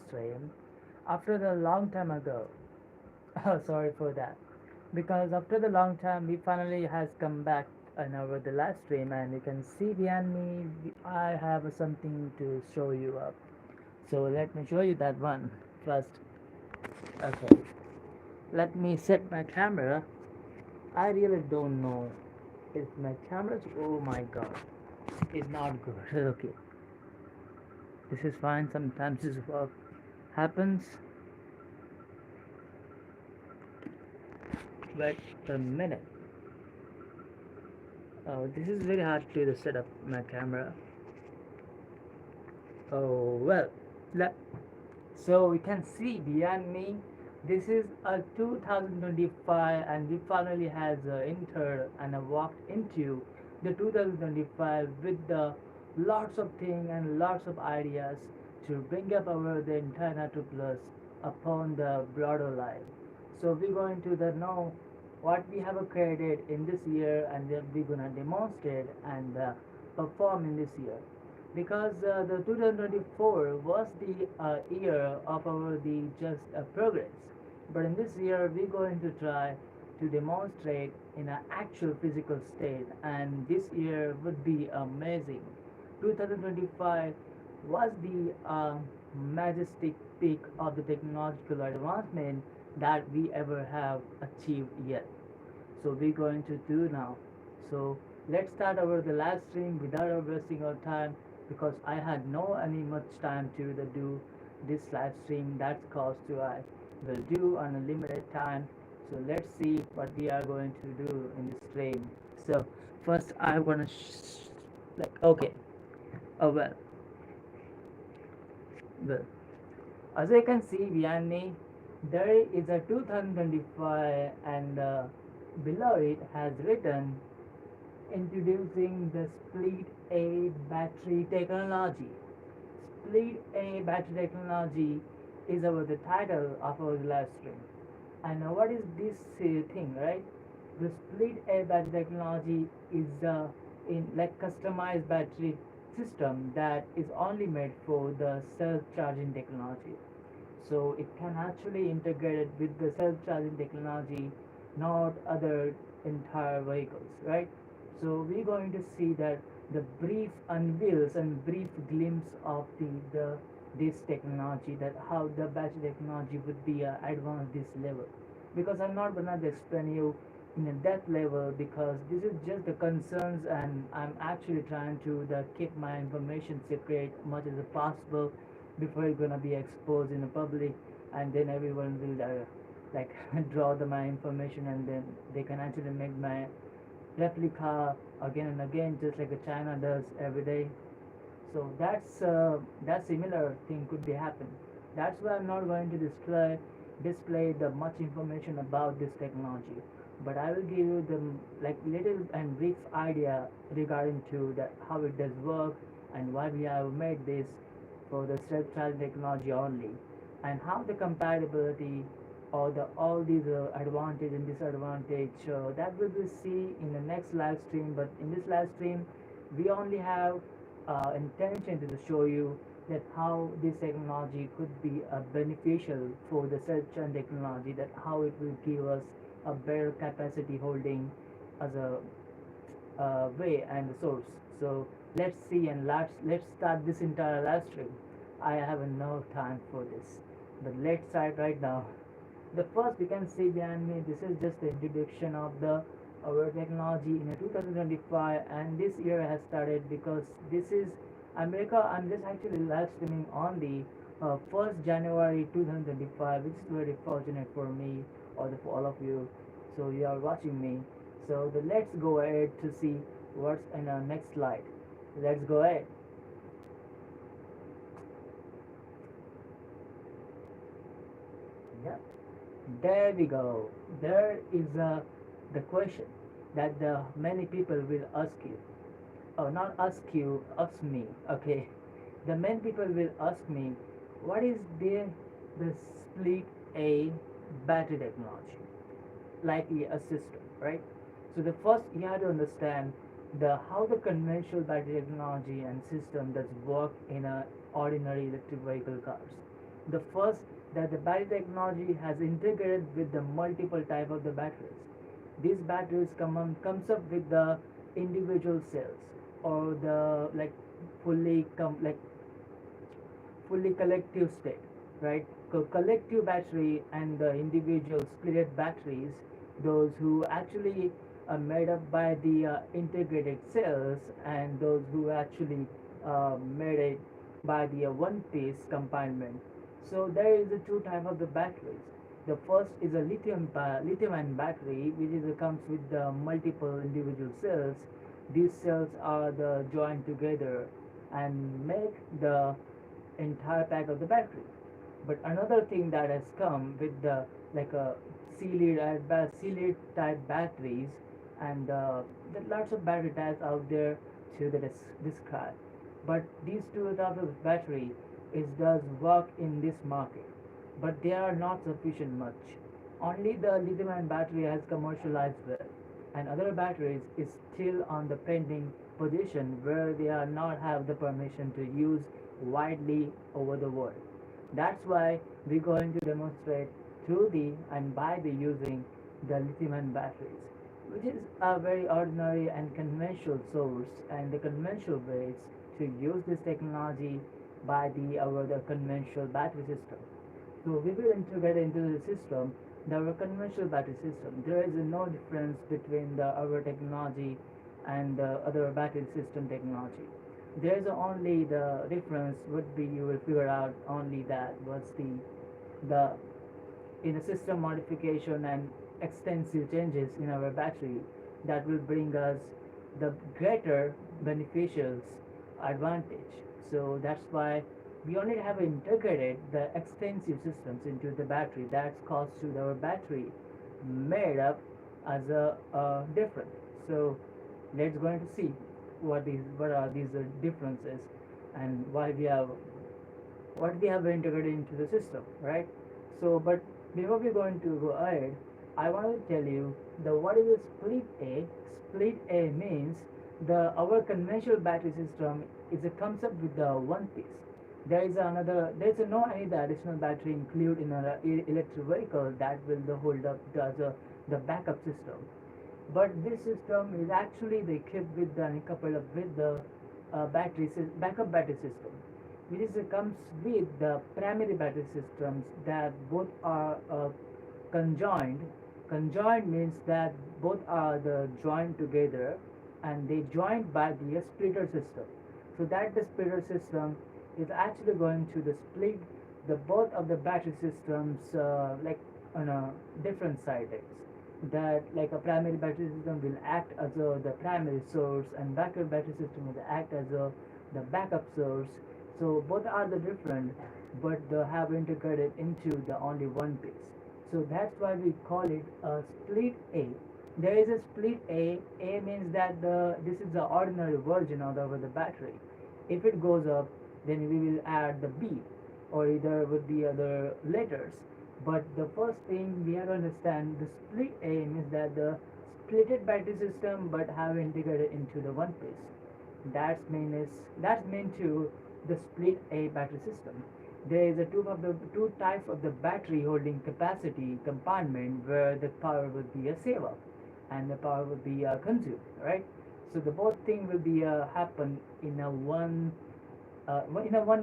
stream after the long time ago. Oh, sorry for that. Because after the long time, we finally has come back and over the live stream, and you can see behind me, I have something to show you up. So let me show you that one first. Okay, let me set my camera. I really don't know if my camera's. Oh my god, it's not good. Okay, this is fine. Sometimes this work happens. Wait a minute. Oh, this is very hard to set up my camera. Oh well, let, so you can see behind me. This is a 2025, and we finally has entered and walked into the 2025 with the lots of things and lots of ideas to bring up our the internet to plus upon the broader life. So we're going to the know what we have created in this year, and then we're gonna demonstrate and perform in this year because the 2024 was the year of our the just progress, but in this year we're going to try to demonstrate in an actual physical state, and this year would be amazing. 2025 was the majestic peak of the technological advancement that we ever have achieved yet. So we're going to do now. So let's start over the live stream without wasting our time, because I had no any much time to do this live stream. That's cause to I will do on a limited time. So let's see what we are going to do in this stream. So first I wanna like okay. Oh well, as you can see behind me, there is a 2025, and below it has written introducing the split A battery technology. Split A battery technology is our the title of our live stream. And what is this thing, right? The split A battery technology is in like customized battery system that is only made for the self-charging technology. So it can actually integrate it with the self-charging technology, not other entire vehicles, right? So we're going to see that the brief unveils and brief glimpse of the this technology, that how the battery technology would be advanced this level, because I'm not gonna explain you in a depth level, because this is just the concerns, and I'm actually trying to keep my information secret much as possible before it's gonna be exposed in the public, and then everyone will like draw my information, and then they can actually make my replica again and again, just like China does every day. So that similar thing could be happen. That's why I'm not going to display the much information about this technology, but I will give you the like little and brief idea regarding to that how it does work, and why we have made this for the self-charging technology only, and how the compatibility or the all these advantage and disadvantage that we will see in the next live stream. But in this live stream we only have intention to show you that how this technology could be beneficial for the self-charging technology, that how it will give us a better capacity holding as a way and the source. So let's see, and let's start this entire live stream. I have no time for this, but let's start right now. The first we can see behind me, this is just the introduction of the our technology in 2025, and this year has started because this is America. I'm just actually live streaming on the 1st January 2025, which is very fortunate for me or for all of you. So you are watching me. So let's go ahead to see what's in our next slide. Let's go ahead. Yeah. There we go. There is the question that the many people will ask you. Oh, not ask you, ask me. Okay. The many people will ask me, what is the split A battery technology? Likely a system, right? So the first you have to understand the how the conventional battery technology and system does work in a ordinary electric vehicle cars. The first, that the battery technology has integrated with the multiple type of the batteries. These batteries comes up with the individual cells, or the like like fully collective state, right? So collective battery and the individual splitted batteries, those who actually are made up by the integrated cells, and those who actually made it by the one piece compartment. So there is a two type of the batteries. The first is a lithium ion battery, which is comes with the multiple individual cells. These cells are the joined together and make the entire pack of the battery. But another thing that has come with the like a C-lead type batteries, and there are lots of battery types out there to the describe. But these two types of battery is does work in this market, but they are not sufficient much. Only the lithium-ion battery has commercialized well, and other batteries is still on the pending position where they are not have the permission to use widely over the world. That's why we're going to demonstrate through the and by the using the lithium-ion batteries, which is a very ordinary and conventional source and the conventional ways to use this technology by the conventional battery system. So we will integrate into the system the our conventional battery system. There is no difference between the our technology and the other battery system technology. There is only the difference would be you will figure out only that was the in a system modification and extensive changes in our battery that will bring us the greater beneficial advantage. So that's why we only have integrated the extensive systems into the battery. That's caused to our battery made up as a different. So let's going to see what are these differences and what we have integrated into the system, right? So, but before we go into go ahead, I want to tell you the what is a split A. Split A means the our conventional battery system is a comes up with the one piece. There is no any the additional battery included in an electric vehicle that will the hold up the backup system. But this system is actually the equipped with the coupled up with the backup battery system, which is comes with the primary battery systems that both are conjoined. Conjoined means that both are the joined together, and they joined by the splitter system. So that the splitter system is actually going to the split the both of the battery systems like on a different sides. That like a primary battery system will act as the primary source, and backup battery system will act as the backup source. So both are the different, but they have integrated into the only one piece. So that's why we call it a split A. There is a split A. A means that this is the ordinary version of the battery. If it goes up, then we will add the B, or either with the other letters. But the first thing we have to understand, the split A means that the splitted battery system but have integrated into the one piece. That's mean to the split A battery system. There is a two types of the battery holding capacity compartment where the power would be a save up and the power would be consumed, right? So the both thing will be happen in a one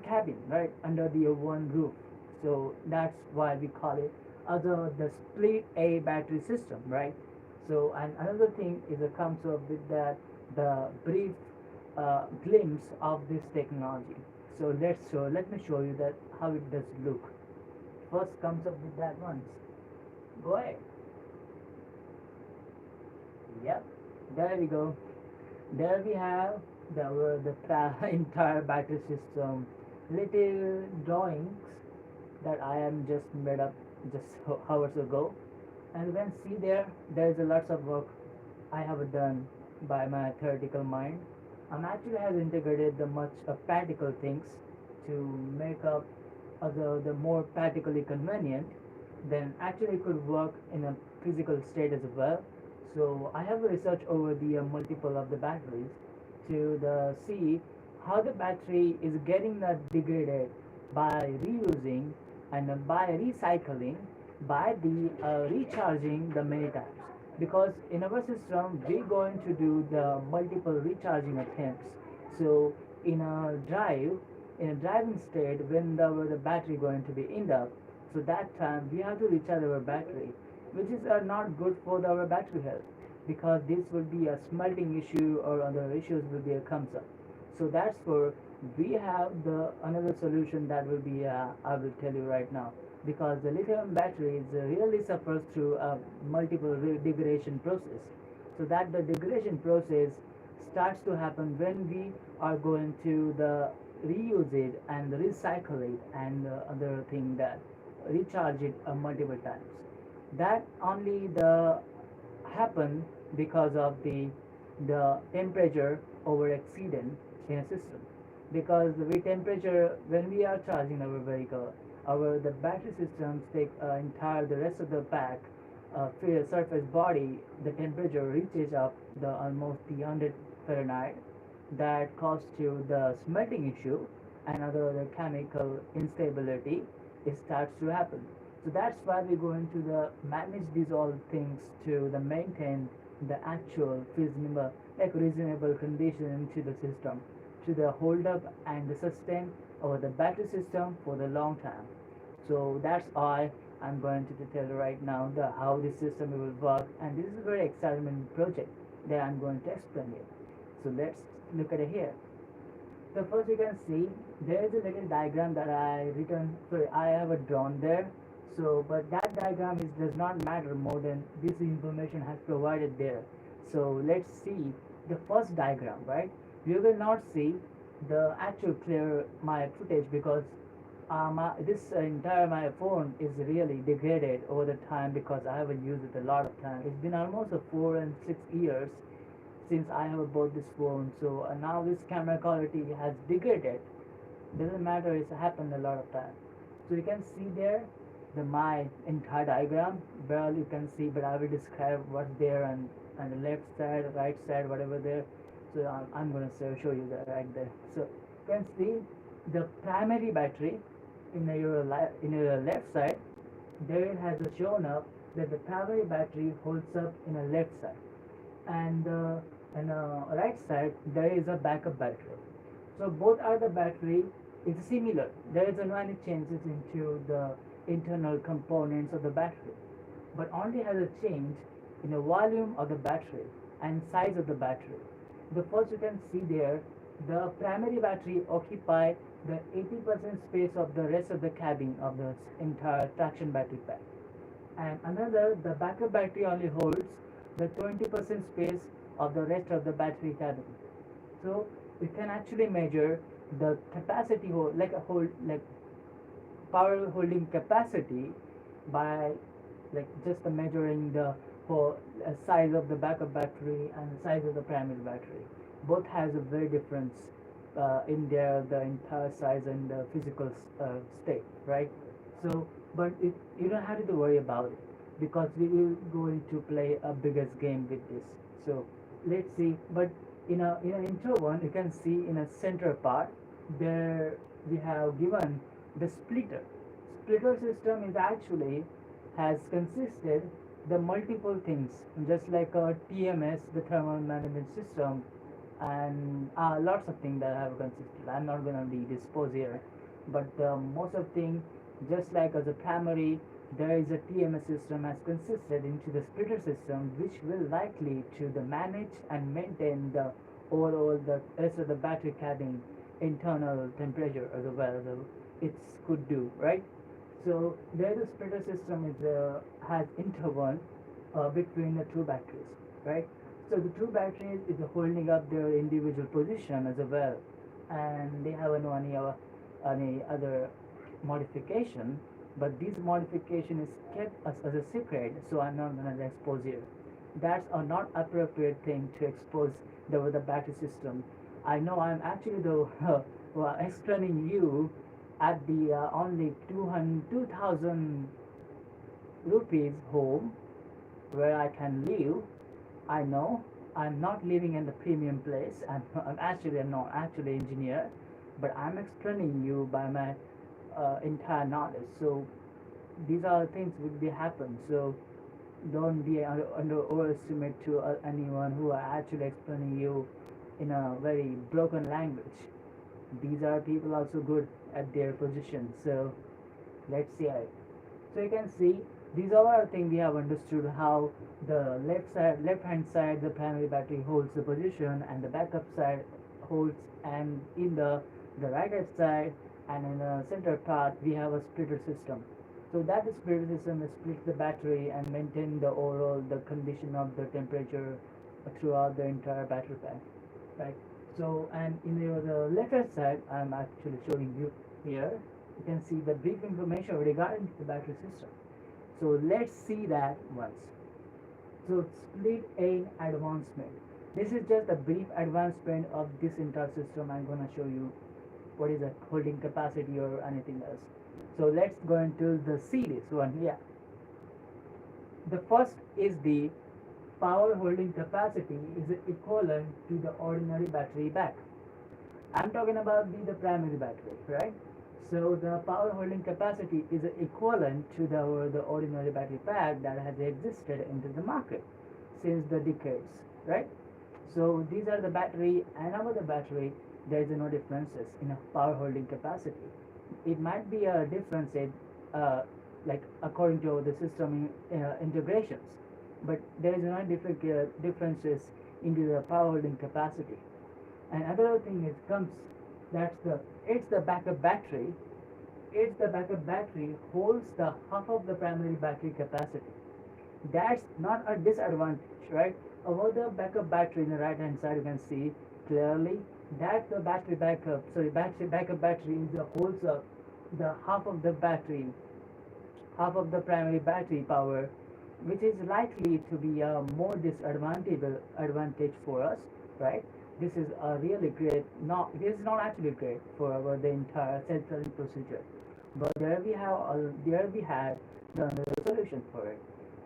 cabin, right, under the one roof. So that's why we call it other the split A battery system, right? So and another thing is it comes up with that the brief glimpse of this technology. So let me show you that how it does look. First comes up with that once. Go ahead. Yep. There we go. There we have the entire battery system. Little drawings that I am just made up just hours ago. And you can see there is a lots of work I have done by my theoretical mind. I'm actually has integrated the much practical things to make up the more practically convenient, then actually could work in a physical state as well. So I have researched over the multiple of the batteries to see how the battery is getting degraded by reusing and by recycling, by the recharging the many times. Because in our system, we're going to do the multiple recharging attempts. So in a drive, in a driving state, when the battery going to be end up, so that time we have to recharge our battery, which is not good for our battery health, because this will be a smelting issue or other issues will be a comes up. So that's for we have the another solution that will be I will tell you right now, because the lithium batteries really suffers through a multiple degradation process. So that the degradation process starts to happen when we are going to the reuse it and recycle it and other thing that recharge it multiple times. That only the happen because of the temperature over exceedance in a system, because the temperature when we are charging our vehicle, our the battery systems take entire the rest of the pack surface body, the temperature reaches up the almost the 100 Fahrenheit, that causes to the smelting issue and other chemical instability, it starts to happen. So that's why we go into the manage these all things to the maintain the actual reasonable, like reasonable condition to the system, to the hold up and the sustain over the battery system for the long time. So that's why I'm going to tell you right now the how this system will work, and this is a very exciting project that I'm going to explain here. So let's look at it here. So first you can see there is a little diagram that I written, sorry, I have a drawn there. So but that diagram is does not matter more than this information has provided there. So let's see the first diagram, right? You will not see the actual clear my footage, because this entire my phone is really degraded over the time, because I haven't used it a lot of time. It's been almost 4 and 6 years since I have bought this phone. So now this camera quality has degraded. Doesn't matter, it's happened a lot of time. So you can see there the my entire diagram. Well, you can see, but I will describe what's there and the left side, right side, whatever there. So I'm going to show you that right there. So you can see the primary battery in your left side. There it has shown up that the primary battery holds up in a left side, and on the right side there is a backup battery. So both are the battery is similar. There is no any changes into the internal components of the battery, but only has a change in the volume of the battery and size of the battery. The first you can see there, the primary battery occupy the 80% space of the rest of the cabin of the entire traction battery pack, and another the backup battery only holds the 20% space of the rest of the battery cabin. So we can actually measure the capacity hold like a hold like power holding capacity by like just measuring the whole size of the backup battery and the size of the primary battery. Both has a very difference in their the entire size and the physical state, right? So but you don't have to worry about it, because we will going to play a biggest game with this. So let's see. But in a intro one, you can see in a center part there we have given the splitter. Splitter system is actually has consisted the multiple things, just like a TMS, the thermal management system, and lots of things that have consisted. I'm not gonna be disposed here, but most of things, just like as a primary, there is a TMS system has consisted into the splitter system, which will likely to the manage and maintain the overall the rest of the battery cabin internal temperature as well as it could do, right? So there the splitter system is has interval between the two batteries, right? So the two batteries is holding up their individual position as well, and they have no any other modification, but this modification is kept as a secret, so I'm not going to expose here. That's a not appropriate thing to expose the battery system. I know I'm actually the well, explaining you at the only 2,000 rupees home where I can live. I know I'm not living in the premium place. I'm actually not actually engineer, but I'm explaining you by my entire knowledge. So these are things will be happen. So don't be under overestimate to anyone who are actually explaining you in a very broken language. These are people also good at their position. So let's see it. So you can see these all are things we have understood how the left hand side, the primary battery holds the position, and the backup side holds, and in the right hand side and in the center part we have a splitter system. So that splitter system splits the battery and maintain the overall the condition of the temperature throughout the entire battery pack, right? So and in the left hand side, I'm actually showing you here. You can see the brief information regarding the battery system. So let's see that once. So split A advancement. This is just a brief advancement of this entire system. I'm gonna show you what is a holding capacity or anything else. So let's go into the series one here. The first is the power holding capacity is equivalent to the ordinary battery pack. I'm talking about the primary battery, right? So the power holding capacity is equivalent to the ordinary battery pack that has existed into the market since the decades, right? So these are the battery and about the battery, there is no differences in a power holding capacity. It might be a difference in like according to the system integrations, but there is no differences into the power holding capacity. And another thing is comes that's the it's the backup battery. It's the backup battery holds the half of the primary battery capacity. That's not a disadvantage, right? About the backup battery in the right hand side, you can see clearly that the battery backup, sorry, battery backup battery is the holds up the half of the battery, half of the primary battery power, which is likely to be a more disadvantageable advantage for us, right? This is a really great, not this is not actually great for our the entire self-learning procedure, but there we had the solution for it.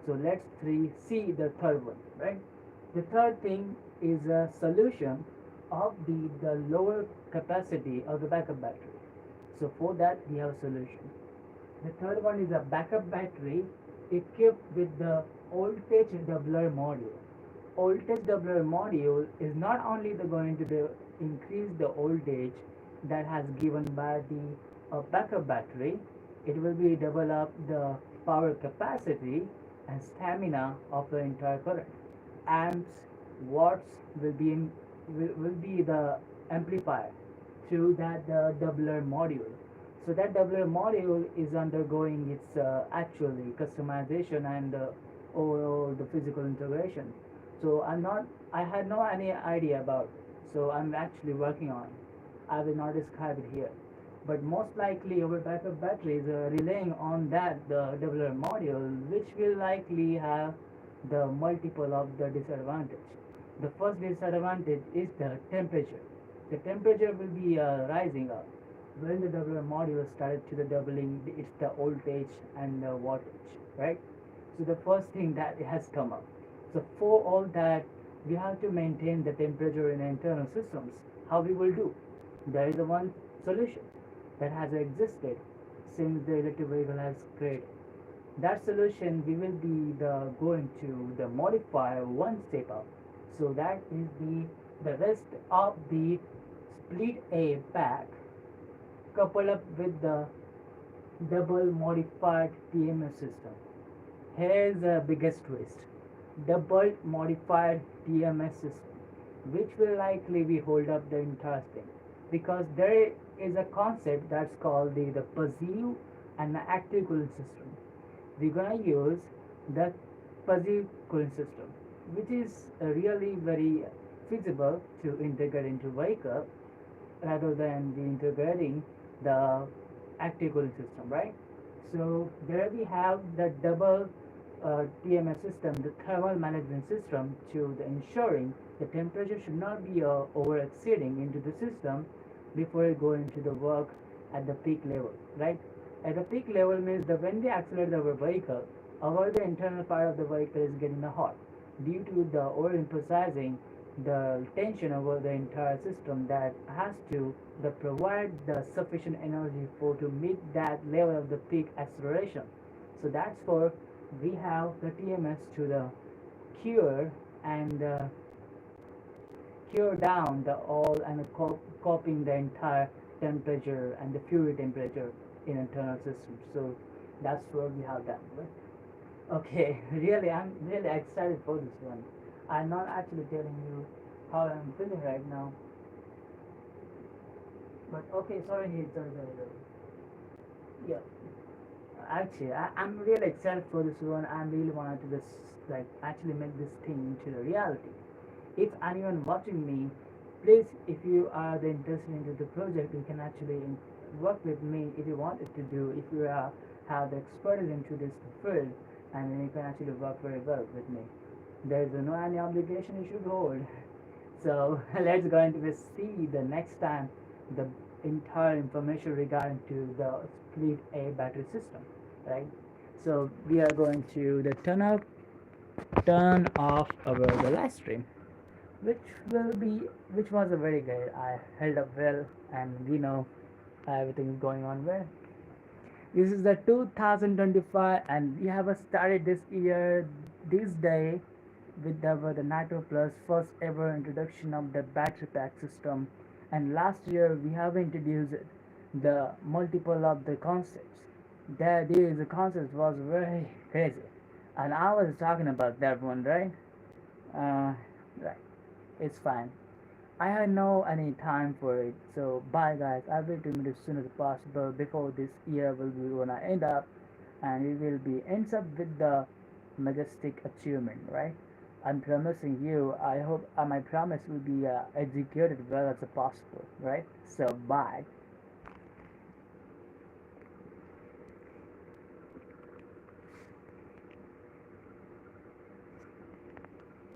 So let's see the third one, right? The third thing is a solution of the lower capacity of the backup battery. So for that we have a solution. The third one is a backup battery equipped with the voltage doubler module. Voltage doubler module is not only going to increase the voltage that has given by the backup battery, it will be double up the power capacity and stamina of the entire current. Amps, watts will be the amplifier through that doubler module. So that doubler module is undergoing its actually customization and overall the physical integration. So I had no any idea about it. So I'm actually working on it. I will not describe it here. But most likely our backup batteries are relying on that the doubler module, which will likely have the multiple of the disadvantage. The first disadvantage is the temperature. The temperature will be rising up when the doubler module started to the doubling. It's the voltage and the wattage, right? So the first thing that has come up. So for all that, we have to maintain the temperature in the internal systems. How we will do? There is a one solution that has existed since the electric vehicle has created. That solution we will be going to the modify one step up. So that is the rest of the split A pack coupled up with the double modified TMS system. Here's the biggest twist. Double modified TMS system, which will likely be hold up the entire thing, because there is a concept that's called the passive and the active cooling system. We're gonna use the passive cooling system, which is really very feasible to integrate into vehicle rather than the integrating the active cooling system, right? So there we have the double TMS system, the thermal management system, to the ensuring the temperature should not be over exceeding into the system before it go into the work at the peak level, right? At the peak level means that when we accelerate our vehicle, the internal part of the vehicle is getting hot due to the over emphasizing the tension over the entire system that has to the provide the sufficient energy for to meet that level of the peak acceleration. So that's for we have the TMS to the cure and cure down the all and copying the entire temperature and the fluid temperature in internal system. So that's where we have that. Right? Okay, really, I'm really excited for this one. I'm not actually telling you how I'm feeling right now, but okay, sorry, sorry. Yeah, actually, I'm really excited for this one. I really wanted to just like actually make this thing into the reality. If anyone watching me, please, if you are the interested into the project, you can actually work with me if you wanted to do. If you are, have the expertise into this field, and then you can actually work very well with me. There is no any obligation you should hold. So let's go into see the next time the entire information regarding to the split A battery system, right? So we are going to the turn off our the live stream, which will be which was a very good. I held up well, and we know everything is going on well. This is the 2025, and we have started this year, this day, with the Nitro Plus first ever introduction of the battery pack system. And last year we have introduced the multiple of the concepts. The concept was very crazy, and I was talking about that one, right? Right, it's fine. I have no any time for it. So bye guys. I will do it as soon as possible before this year will be gonna end up, and we will be ends up with the majestic achievement, right? I'm promising you. I hope my promise will be executed well as possible, right? So bye.